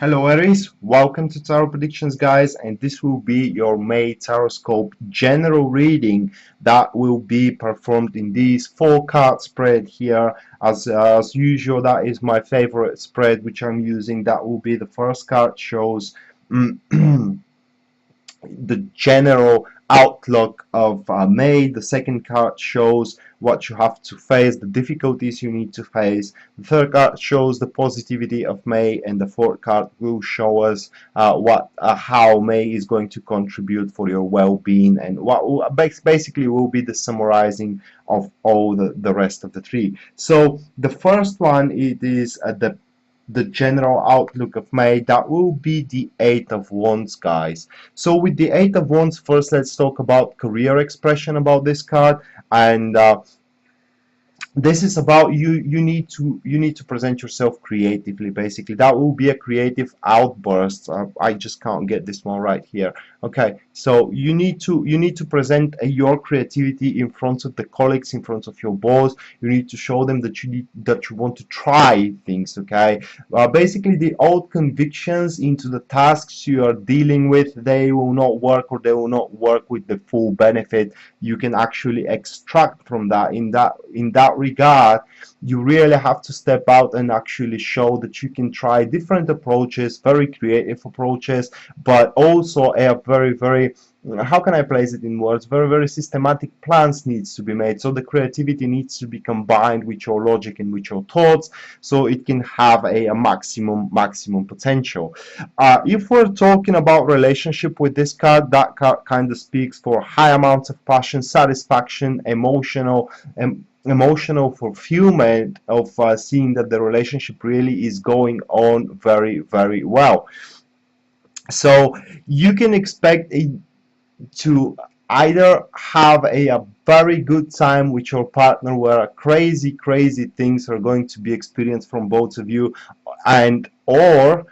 Hello Aries, welcome to Tarot Predictions guys, and this will be your May Taroscope general reading that will be performed in this 4 card spread here. As usual, that is my favorite spread which I'm using. That will be the first card shows the general outlook of May. The second card shows what you have to face, the difficulties you need to face. The third card shows the positivity of May, and the fourth card will show us how May is going to contribute for your well-being, and what will, basically will be the summarizing of all the rest of the three. So the first one, it is the general outlook of May. That will be the Eight of Wands, guys. So with the Eight of Wands, first let's talk about career expression about this card. And this is about you need to present yourself creatively. Basically that will be a creative outburst. I just can't get this one right here. Okay, so you need to present your creativity in front of the colleagues, in front of your boss. You need to show them that you want to try things. Okay, basically the old convictions into the tasks you are dealing with, they will not work, or they will not work with the full benefit you can actually extract from that. In that regard, you really have to step out and actually show that you can try different approaches, very creative approaches, but also a very, how can I place it in words, very systematic plans needs to be made. So the creativity needs to be combined with your logic and with your thoughts, so it can have a maximum potential. If we're talking about relationship with this card, that card kind of speaks for high amounts of passion, satisfaction, emotional fulfillment of seeing that the relationship really is going on very well. So you can expect to either have a very good time with your partner, where crazy things are going to be experienced from both of you, and or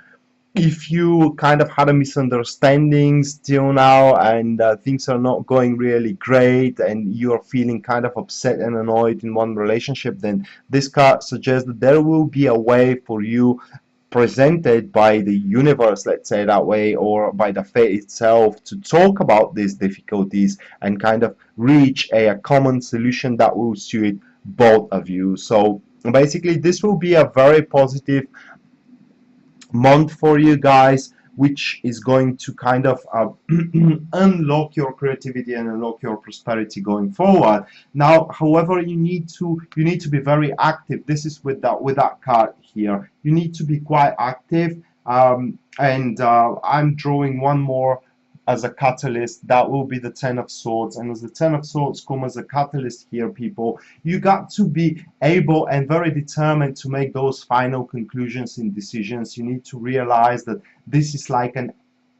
if you kind of had a misunderstanding till now, and things are not going really great, and you're feeling kind of upset and annoyed in one relationship, then this card suggests that there will be a way for you, presented by the universe, let's say that way, or by the fate itself, to talk about these difficulties and kind of reach a common solution that will suit both of you. So basically this will be a very positive month for you guys, which is going to kind of unlock your creativity and unlock your prosperity going forward. Now, however, you need to be very active. This is with that card here. You need to be quite active. And I'm drawing one more as a catalyst. That will be the Ten of Swords, and as the Ten of Swords come as a catalyst here, people, you got to be able and very determined to make those final conclusions and decisions. You need to realize that this is like an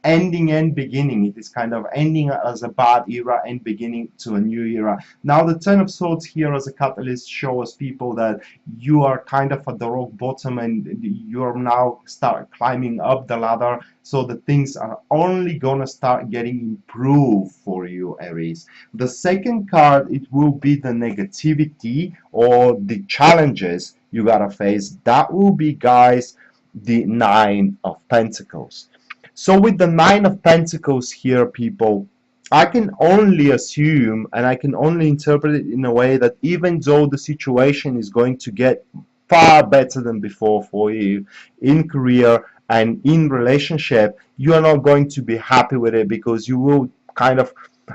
ending and beginning. It is kind of ending as a bad era and beginning to a new era. Now the Ten of Swords here as a catalyst shows people that you are kind of at the rock bottom, and you are now start climbing up the ladder, so the things are only gonna start getting improved for you, Aries. The second card, it will be the negativity or the challenges you gotta face. That will be, guys, the Nine of Pentacles. So with the Nine of Pentacles here, people, I can only assume and I can only interpret it in a way that even though the situation is going to get far better than before for you in career and in relationship, you are not going to be happy with it, because you will kind of,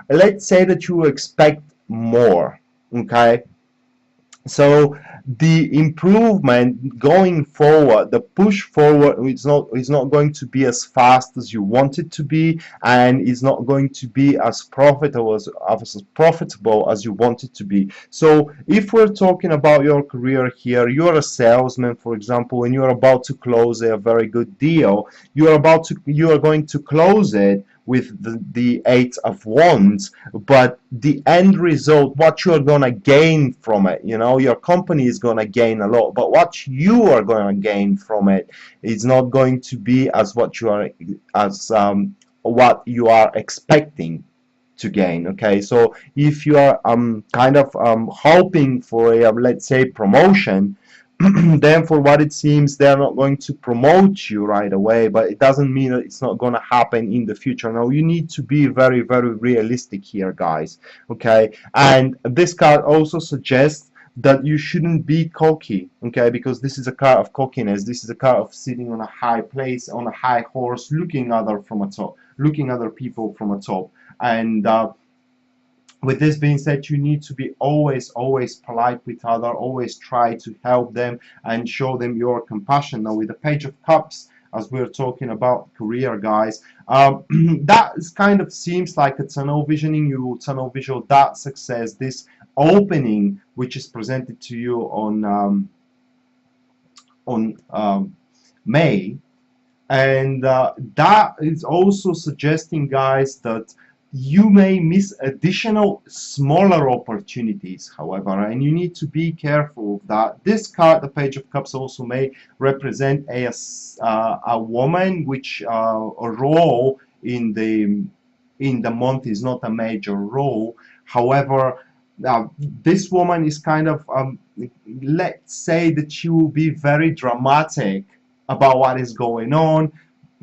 let's say that you expect more. Okay, so the improvement going forward, the push forward, is not going to be as fast as you want it to be, and is not going to be as profitable as you want it to be. So if we're talking about your career here, you're a salesman, for example, and you're about to close a very good deal. You are going to close it with the Eight of Wands, but the end result, what you're gonna gain from it, your company is gonna gain a lot, but what you are gonna gain from it is not going to be as what you are expecting to gain. Okay, so if you are kind of hoping for a, let's say, promotion, then for what it seems, they're not going to promote you right away, but it doesn't mean that it's not going to happen in the future. Now you need to be very, very realistic here, guys. Okay, and this card also suggests that you shouldn't be cocky, okay, because this is a card of cockiness. This is a card of sitting on a high place, on a high horse, looking other people from a top. And with this being said, you need to be always polite with other, always try to help them and show them your compassion. Now with the Page of Cups, as we're talking about career, guys, that is kind of seems like a tunnel visioning. You will tunnel visual that success, this opening which is presented to you on May. And that is also suggesting, guys, that you may miss additional smaller opportunities, however, and you need to be careful of that. This card, the Page of Cups, also may represent a woman, which a role in the month is not a major role. However, this woman is kind of let's say that she will be very dramatic about what is going on.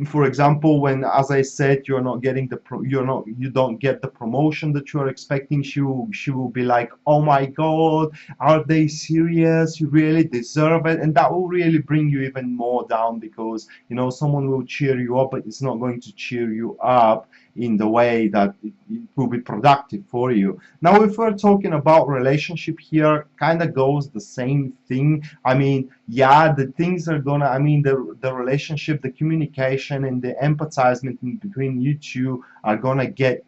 For example, when, as I said, you're not getting the you don't get the promotion that you're expecting, she will be like, oh my god, are they serious, you really deserve it. And that will really bring you even more down, because someone will cheer you up, but it's not going to cheer you up in the way that it will be productive for you. Now if we're talking about relationship here, kind of goes the same thing. I mean, yeah, the things are gonna, I mean, the relationship, the communication and the empathizement in between you two are gonna get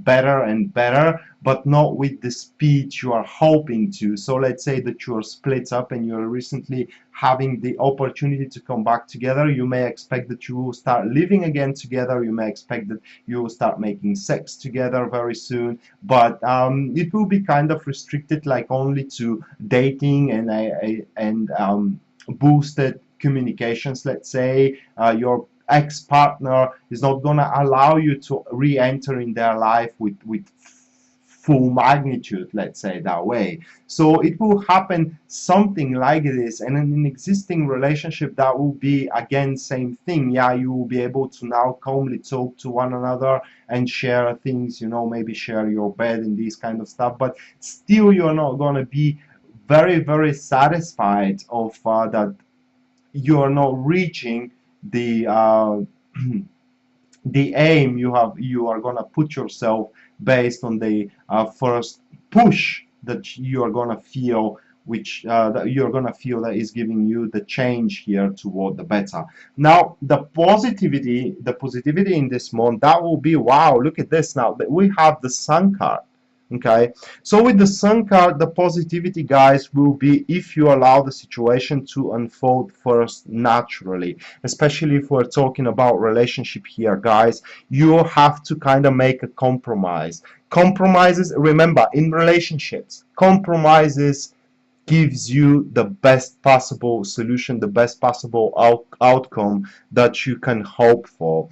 better and better, but not with the speed you are hoping to. So let's say that you are split up and you're recently having the opportunity to come back together. You may expect that you will start living again together. You may expect that you will start making sex together very soon, but it will be kind of restricted, like only to dating and boosted communications. Let's say your ex-partner is not going to allow you to re-enter in their life with full magnitude, let's say that way. So it will happen something like this. And in an existing relationship, that will be again same thing. Yeah, you will be able to now calmly talk to one another and share things, maybe share your bed and these kind of stuff, but still you're not going to be very, very satisfied of that you are not reaching the the aim you are gonna put yourself based on the first push that you are gonna feel, which that you're gonna feel that is giving you the change here toward the better. Now the positivity in this month, that will be, wow, look at this. Now that we have the Sun card. Okay, so with the Sun card, the positivity, guys, will be if you allow the situation to unfold first naturally. Especially if we're talking about relationship here, guys, you have to kind of make a compromise. Compromises, remember, in relationships, compromises gives you the best possible solution, the best possible outcome that you can hope for.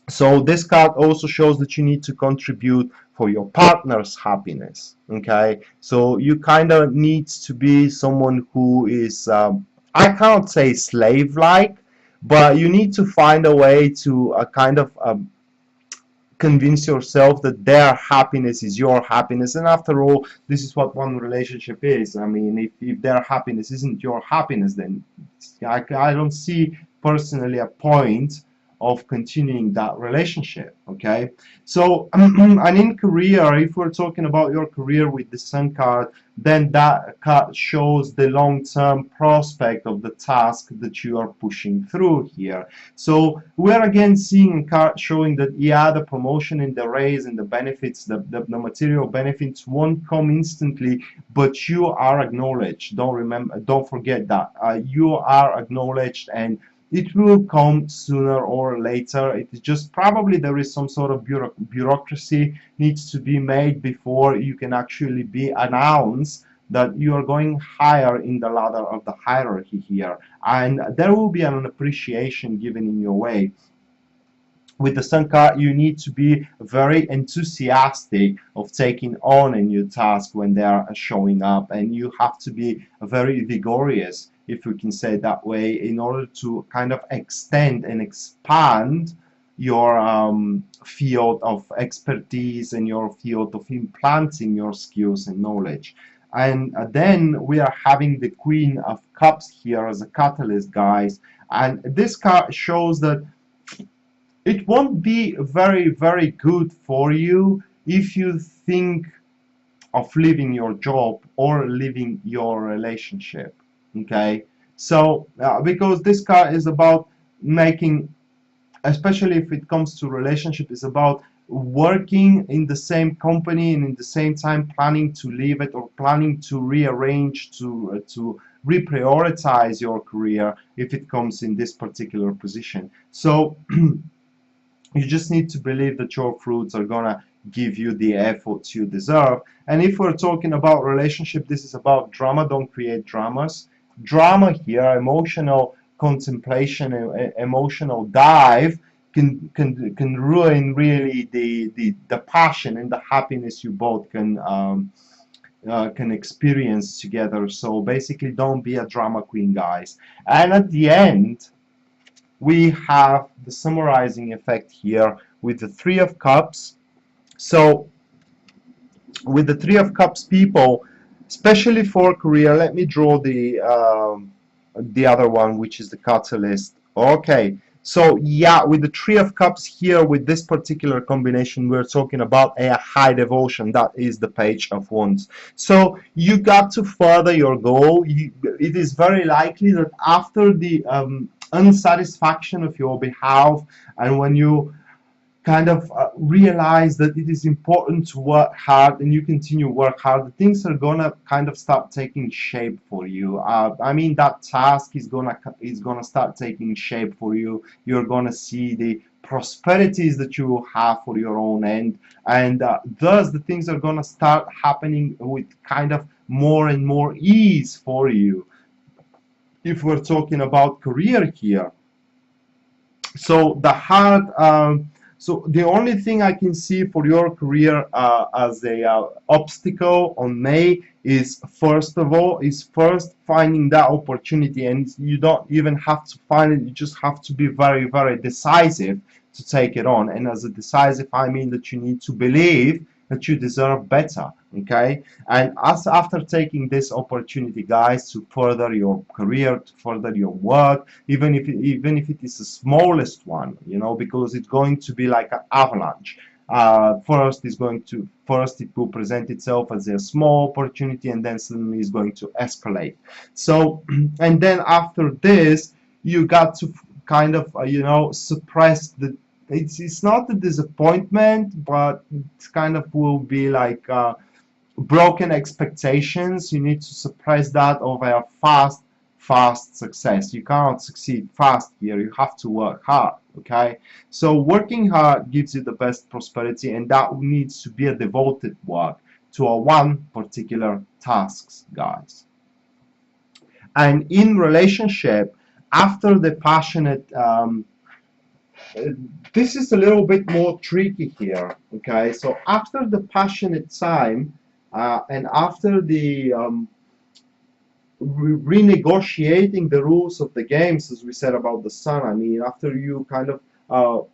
So this card also shows that you need to contribute for your partner's happiness. Okay, so you kind of need to be someone who is I can't say slave-like, but you need to find a way to kind of convince yourself that their happiness is your happiness. And after all, this is what one relationship is. I mean, if their happiness isn't your happiness, then I don't see personally a point of continuing that relationship. Okay, so and in career, if we're talking about your career with the Sun card, then that card shows the long-term prospect of the task that you are pushing through here. So we're again seeing a card showing that, yeah, the promotion and the raise and the benefits, the material benefits won't come instantly, but you are acknowledged. Don't forget that you are acknowledged, and it will come sooner or later. It is just probably there is some sort of bureaucracy needs to be made before you can actually be announced that you are going higher in the ladder of the hierarchy here, and there will be an appreciation given in your way. with the Sun card, you need to be very enthusiastic of taking on a new task when they are showing up, and you have to be very vigorous, if we can say it that way, in order to kind of extend and expand your field of expertise and your field of implanting your skills and knowledge. And then we are having the Queen of Cups here as a catalyst, guys, and this card shows that it won't be very, very good for you if you think of leaving your job or leaving your relationship. Okay, so because this card is about making, especially if it comes to relationship, is about working in the same company and in the same time planning to leave it, or planning to rearrange, to reprioritize your career if it comes in this particular position. So you just need to believe that your fruits are gonna give you the efforts you deserve. And if we're talking about relationship, this is about drama. Don't create dramas. Drama here, emotional contemplation, emotional dive, can ruin really the passion and the happiness you both can experience together. So basically, don't be a drama queen, guys. And at the end, we have the summarizing effect here with the Three of Cups. So with the Three of Cups, people, especially for career, let me draw the other one, which is the catalyst. Okay, so yeah, with the Three of Cups here, with this particular combination, we're talking about a high devotion. That is the Page of Wands. So you got to further your goal. It is very likely that after the unsatisfaction of your behalf, and when you kind of realize that it is important to work hard and you continue work hard, things are gonna kind of start taking shape for you. I mean, that task is gonna start taking shape for you. You're gonna see the prosperities that you will have for your own end, and thus the things are gonna start happening with kind of more and more ease for you, if we're talking about career here. So the hard so the only thing I can see for your career as a obstacle on May is, first of all, is first finding that opportunity. And you don't even have to find it, you just have to be very, very decisive to take it on. And as a decisive, I mean that you need to believe that you deserve better. Okay, and as after taking this opportunity, guys, to further your career, to further your work, even if it is the smallest one, you know, because it's going to be like an avalanche. First it will present itself as a small opportunity, and then suddenly it's going to escalate. So and then after this, you got to kind of you know, suppress the, it's not a disappointment, but it kind of will be like broken expectations. You need to suppress that over a fast success. You cannot succeed fast here, you have to work hard. Okay, so working hard gives you the best prosperity, and that needs to be a devoted work to a one particular tasks, guys. And in relationship, after the passionate this is a little bit more tricky here. Okay, so after the passionate time and after the renegotiating the rules of the games, as we said about the Sun, I mean, after you kind of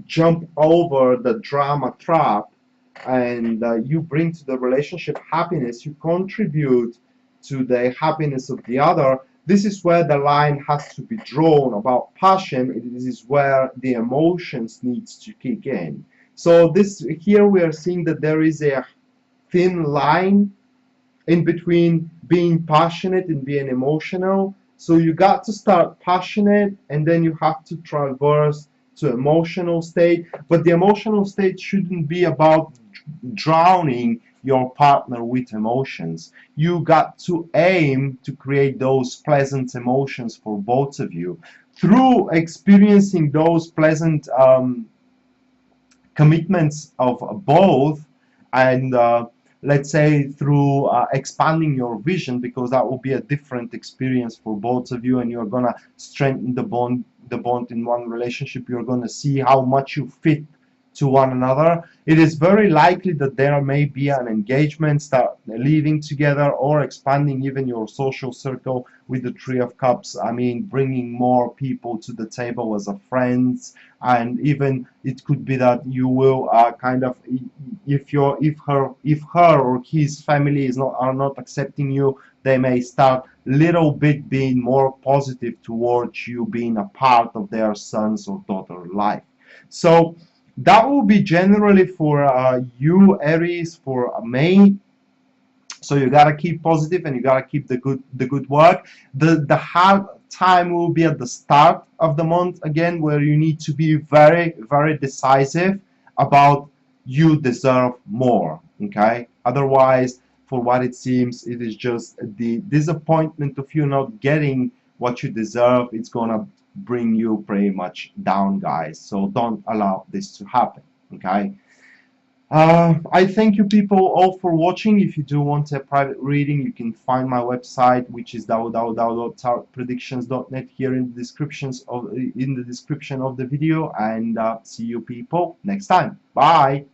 jump over the drama trap, and you bring to the relationship happiness, you contribute to the happiness of the other. This is where the line has to be drawn about passion. This is where the emotions needs to kick in. So this here we are seeing that there is a thin line in between being passionate and being emotional. So you got to start passionate, and then you have to traverse to emotional state. But the emotional state shouldn't be about drowning your partner with emotions. You got to aim to create those pleasant emotions for both of you. Through experiencing those pleasant commitments of both, and let's say through expanding your vision, because that will be a different experience for both of you, and you're gonna strengthen the bond the bond in one relationship. You're going to see how much you fit to one another. It is very likely that there may be an engagement, start living together, or expanding even your social circle with the Three of Cups. I mean, bringing more people to the table as a friends, and even it could be that you will kind of, if her or his family is not are not accepting you, they may start little bit being more positive towards you being a part of their son's or daughter life. So that will be generally for you, Aries, for May. So you gotta keep positive and you gotta keep the good work. The hard time will be at the start of the month again, where you need to be very, very decisive about you deserve more. Okay. Otherwise, for what it seems, it is just the disappointment of you not getting what you deserve. It's gonna bring you pretty much down, guys. So don't allow this to happen. Okay. I thank you people all for watching. If you do want a private reading, you can find my website, which is www.tarotpredictions.net, here in the description of the video. And see you people next time. Bye.